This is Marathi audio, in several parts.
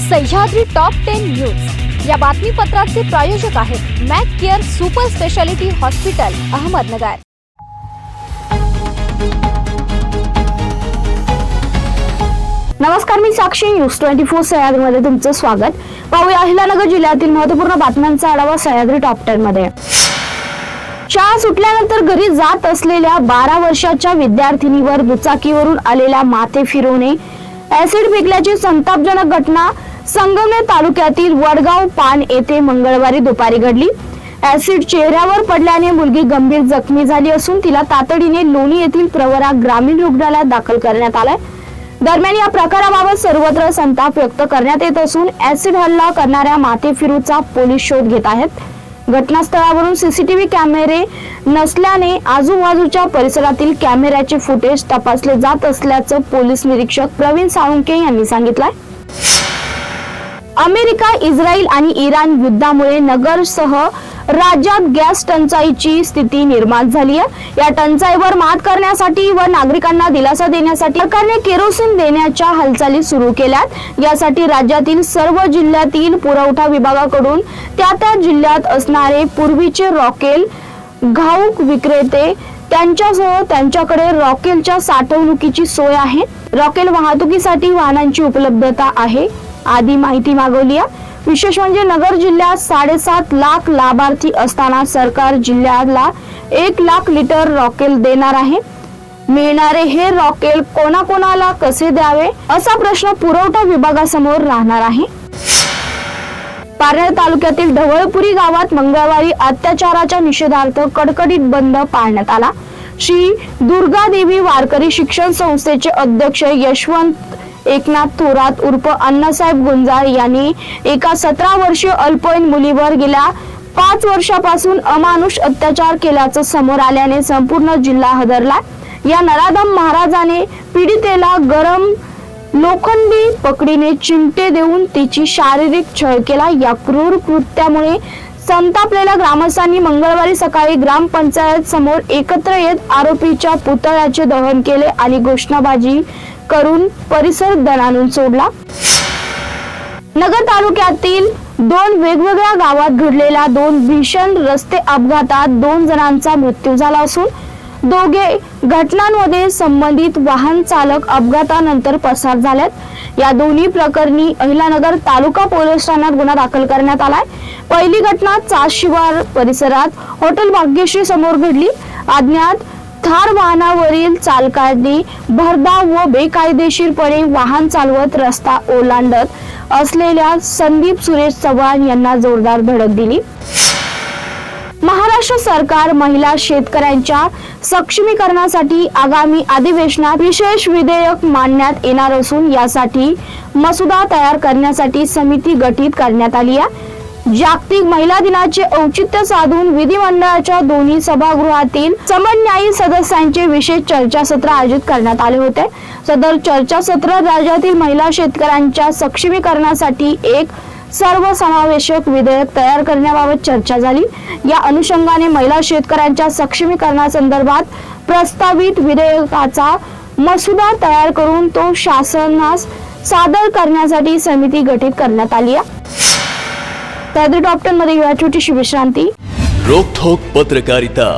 सह्याद्री टॉप 10 न्यूज या बातमीपत्राचे प्रायोजक आहेत Mac care super speciality hospital Ahmednagar. नमस्कार, मी साक्षी न्यूज 24 सह्याद्री मध्ये तुमचं स्वागत। पाहूया अहिल्यानगर जिल्ह्यातील महत्त्वपूर्ण बातम्यांचा आढावा सह्याद्री टॉप 10 मध्ये। शाळा सुटल्यानंतर घरी जात असलेल्या 12 वर्षाच्या विद्यार्थिनीवर दुचाकीवरून आलेल्या माथे फिरवणे ऍसिड फेकल्याची संतापजनक घटना संगमनेर तालुक्यातील वडगाव पान येथे मंगळवारी दुपारी घडली। ऍसिड चेहऱ्यावर पडल्याने मुलगी गंभीर जखमी झाली असून तिला तातडीने लोणी येथील प्रवरा ग्रामीण रुग्णालयात दाखल करण्यात आले। दरम्यान या प्रकाराबाबत सर्वत्र संताप व्यक्त करण्यात येत असून ऍसिड हल्ला करणाऱ्या माथे फिरूचा पोलीस शोध घेत आहेत। घटनास्थळावरून सीसीटीव्ही कॅमेरे नसल्याने आजूबाजूच्या परिसरातील कॅमेऱ्याचे फुटेज तपासले जात असल्याचं पोलीस निरीक्षक प्रवीण साळुंके यांनी सांगितलंय। अमेरिका, इस्रायल आणि इराण युद्धामुळे नगरसह राज्यात गॅस टंचाईची स्थिती निर्माण झाली आहे। या टंचाईवर मात करण्यासाठी व नागरिकांना दिलासा देण्यासाठी सरकारने केरोसिन देण्याच्या हालचाली सुरू केल्यात। यासाठी राज्यातील सर्व जिल्ह्यातील पुरवठा विभागाकडून त्या जिल्ह्यात असणारे पूर्वीचे रॉकेल घाऊक विक्रेते त्यांच्यासह त्यांच्याकडे रॉकेलच्या साठवणुकीची सोय आहे। रॉकेल वाहतुकीसाठी वाहनांची उपलब्धता आहे आदी माहिती मागवली आहे। विशेष म्हणजे नगर जिल्ह्यात 7.5 लाख लाभार्थी असताना सरकार जिल्ह्याला 1 लाख लिटर रॉकेल देणार आहे। मिळणारे हे रॉकेल कोणाकोणाला कसे द्यावे असा प्रश्न पुरवठा विभागासमोर राहणार आहे। पारनेर तालुक्यातील ढवळपुरी गावात मंगळवारी अत्याचाराच्या निषेधार्थ कडकडीत बंद पाळण्यात आला। श्री दुर्गादेवी वारकरी शिक्षण संस्थेचे अध्यक्ष यशवंत एकनाथ थोरात उर्फ अण्णासाहेब गुंजाळ यांनी एका 17 वर्षीय अल्पवयीन मुलीवर गेल्या 5 वर्षापासून अमानुष अत्याचार केल्याचं समोर आल्याने संपूर्ण जिल्हा हादरला। या नराधम महाराजाने पीडितेला गरम लोखंडी पकडीने चिमटे देऊन तिची शारीरिक छळ केला। या क्रूर कृत्यामुळे संतापलेल्या ग्रामस्थांनी मंगळवारी सकाळी ग्रामपंचायत समोर एकत्र येत आरोपीच्या पुतळ्याचे दहन केले आणि घोषणाबाजी करून परिसर दणाणून सोडला। नगर तालुक्यातील 2 वेगवेगळ्या गावात घडलेल्या 2 भीषण रस्ते अपघातात 2 जणांचा मृत्यू झाला असून दोघे घटनांमध्ये संबंधित वाहन चालक अपघातानंतर पसार झालेत। या दोन्ही प्रकरणी अहिल्यानगर तालुका पोलीस ठाण्यात गुन्हा दाखल करण्यात आलाय। पहिली घटना चाशिवार परिसरात हॉटेल भाग्यश्री समोर घडली। अज्ञात थार वाहनावरील चालकांनी भरधाव व बेकायदेशीरपणे वाहन चालवत रस्ता ओलांडत असलेल्या संदीप सुरेश चव्हाण यांना जोरदार धडक दिली। महाराष्ट्र सरकार महिला शेतकऱ्यांच्या सक्षमीकरणासाठी आगामी अधिवेशनात विशेष विधेयक मांडण्यात येणार असून यासाठी मसुदा तयार करण्यासाठी समिती गठीत करण्यात आली आहे। जागतिक महिला दिनाचे औचित्य साधून विधिमंडळाच्या दोन्ही सभागृहातील समन्वयी सदस्यांचे विशेष चर्चासत्र आयोजित करण्यात आले होते। सदर चर्चासत्र राज्यातील महिला शेतकऱ्यांच्या सक्षमीकरणासाठी एक सर्वसमावेशक विधेयक तयार करण्याबाबत चर्चा झाली। या अनुषंगाने महिला शेतकऱ्यांच्या सक्षमीकरणासंदर्भात प्रस्तावित विधेयकाचा मसुदा तयार करून तो शासनास सादर करण्यासाठी समिती गठीत करण्यात आली आहे। सह्याद्री टॉप 10 मध्ये या छोटीशी विश्रांती। रोखोक पत्रकारिता,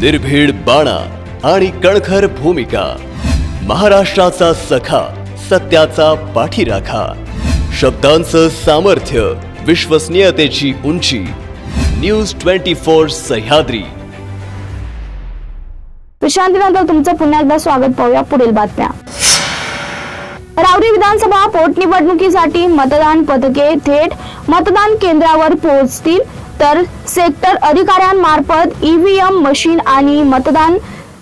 निर्भीड बाणा आणि कणखर भूमिका, महाराष्ट्राचा सखा, सत्याचा पाठीराखा, शब्दांचं सामर्थ्य, विश्वसनीयतेची उंची, न्यूज 24 सह्याद्री। विश्रांतीनंतर तुमचं पुन्हा एकदा स्वागत। पाहूया पुढील बातम्या। रावरी विधानसभा पोटनिवडणुकीसाठी मतदान पथके थेट मतदान केंद्रावर पोहोचतील तर सेक्टर अधिकाऱ्यांमार्फत ईव्हीएम मशीन आणि मतदान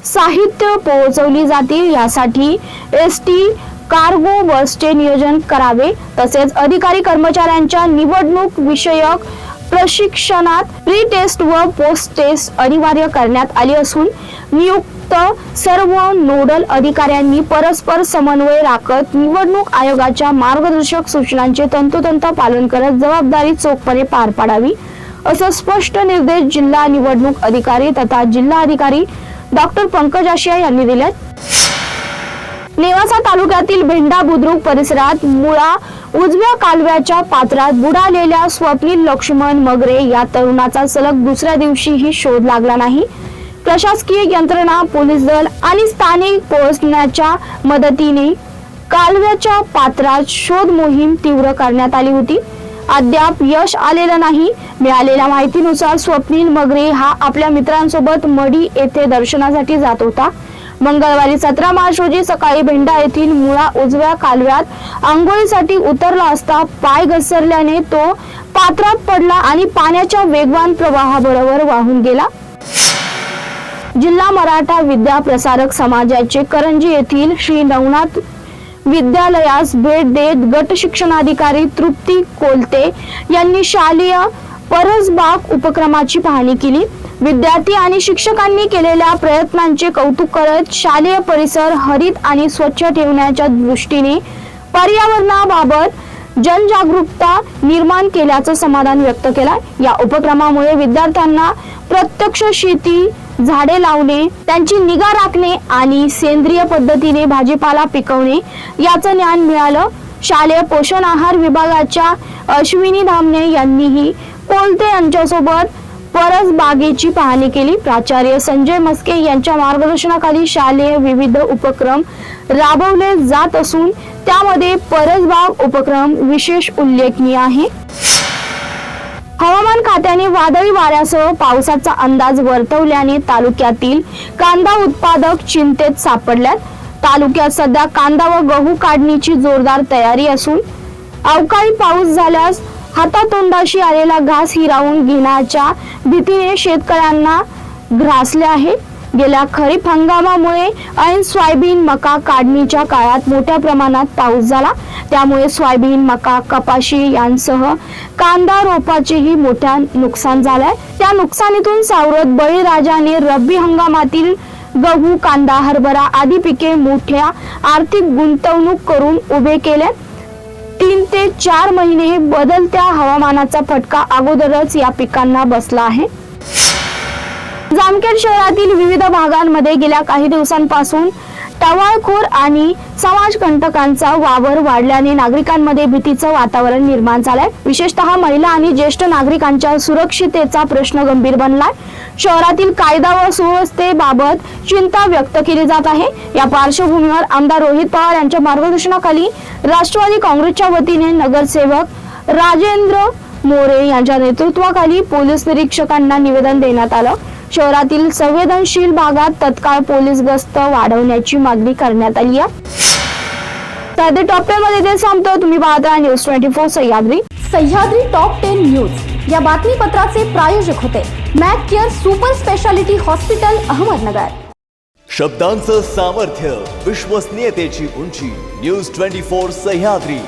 साहित्य पोहोचवली जातील। यासाठी एसटी कार्गो बसचे नियोजन करावे। तसेच अधिकारी कर्मचाऱ्यांच्या निवडणूक विषयक प्रशिक्षणात प्री टेस्ट व पोस्ट टेस्ट अनिवार्य करण्यात आली असून नियुक्त सर्व नोडल अधिकाऱ्यांनी परस्पर समन्वय राखत निवडणूक आयोगाच्या मार्गदर्शक सूचनांचे तंतोतंत पालन करत जबाबदारी चोखपणे पार पाडावी असं स्पष्ट निर्देश जिल्हा निवडणूक अधिकारी तथा जिल्हा अधिकारी डॉक्टर पंकज आशिया यांनी दिले। नेवासा तालुक्यातील भेंडा बुद्रुक परिसरात मुळा उजव्या कालव्याच्या पात्रात बुडालेल्या स्वप्नील लक्ष्मण मगरे या तरुणाचा सलग दुसऱ्या दिवशीही शोध लागला नाही. प्रशासकीय यंत्रणा, पोलीस दल आणि स्थानिक पोहोचण्याच्या मदतीने कालव्याच्या पात्रात शोध मोहीम तीव्र करण्यात आली होती. अद्याप यश आलेलं नाही. मिळालेल्या माहितीनुसार स्वप्नील मगरे हा आपल्या मित्रांसोबत मढी येथे दर्शनासाठी जात होता. मंगळवारी 17 मार्च रोजी सकाळी भेंडा येथील मुळा उजव्या कालव्यात आंघोळीसाठी उतरला असता पाय घसरल्याने तो पात्रात पडला आणि पाण्याच्या वेगवान प्रवाहाबरोबर वाहून गेला. जिल्हा मराठा विद्या प्रसारक समाजाचे करंजी येथील श्री नवनाथ विद्यालयास भेट देत गट शिक्षणाधिकारी तृप्ती कोलते यांनी शालेय परसबाग उपक्रमाची पाहणी केली. विद्यार्थी आणि शिक्षकांनी केलेल्या प्रयत्नांचे कौतुक करत शालेय परिसर हरित आणि स्वच्छ ठेवण्याच्या दृष्टीने पर्यावरणाबाबत जनजागरूकता निर्माण केल्याचं समाधान व्यक्त केलं. या उपक्रमामुळे विद्यार्थ्यांना प्रत्यक्ष शेती, झाडे लावणे, त्यांची निगा राखणे आणि सेंद्रिय पद्धतीने भाजीपाला पिकवणे याचं ज्ञान मिळालं. शालेय पोषण आहार विभागाच्या अश्विनी धामणे यांनीही कोलते यांच्यासोबत परसबागेची पाहणी केली. प्राचार्य संजय मस्के यांच्या मार्गदर्शनाखाली शालेय विविध उपक्रम राबवले जात असून त्यामध्ये परसबाग उपक्रम विशेष उल्लेखनीय आहे. हवामान खात्याने वादळी वाऱ्यासह पावसाचा अंदाज वर्तवल्याने तालुक्यातील कांदा उत्पादक चिंतेत सापडल्यात. तालुक्यात सध्या कांदा व गहू काढणीची जोरदार तयारी असून अवकाळी पाऊस झाल्यास हातातोंडाशी आलेला घास हिरावून घेण्याच्या भीतीने शेतकऱ्यांना ग्रासले आहे. गेल्या खरीप हंगामामुळे ऐन सोयाबीन, मका काढणीच्या काळात मोठ्या प्रमाणात पाऊस झाला. त्यामुळे सोयाबीन, मका, कपाशी यांसह कांदा रोपाचेही मोठ्या नुकसान झालंय. त्या नुकसानीतून सावरत बळीराजाने रब्बी हंगामातील गहू, कांदा, हरभरा आदी पिके मोठ्या आर्थिक गुंतवणूक करून उभे केले. 3 ते 4 महिने बदलत्या हवामानाचा फटका अगोदरच या पिकांना बसला आहे. जामखेड शहरातील विविध भागांमध्ये गेल्या काही दिवसांपासून टवाळखोर आणि समाजकंटकांचा वावर वाढल्याने नागरिकांमध्ये भीतीचं वातावरण निर्माण झालंय. विशेषतः महिला आणि ज्येष्ठ नागरिकांच्या सुरक्षिततेचा प्रश्न गंभीर बनलाय. शहरातील कायदा व सुव्यवस्थेबाबत चिंता व्यक्त केली जात आहे. या पार्श्वभूमीवर आमदार रोहित पवार यांच्या मार्गदर्शनाखाली राष्ट्रवादी काँग्रेसच्या वतीने नगरसेवक राजेंद्र मोरे यांच्या नेतृत्वाखाली पोलीस निरीक्षकांना निवेदन देण्यात आलं. शहरातील संवेदनशील भागात तत्काळ पोलीस गस्त वाढवण्याची मागणी करण्यात आली आहे. तर टॉप 10 मध्ये ते सांगतो. तुम्ही पाहता news 24 Sahyadri. Sahyadri top 10 news या बातमीपत्राचे प्रायोजक होते Mac care super speciality hospital, Ahmednagar. शब्दांचं सामर्थ्य, विश्वसनीयतेची उंची. न्यूज 24 सह्याद्री.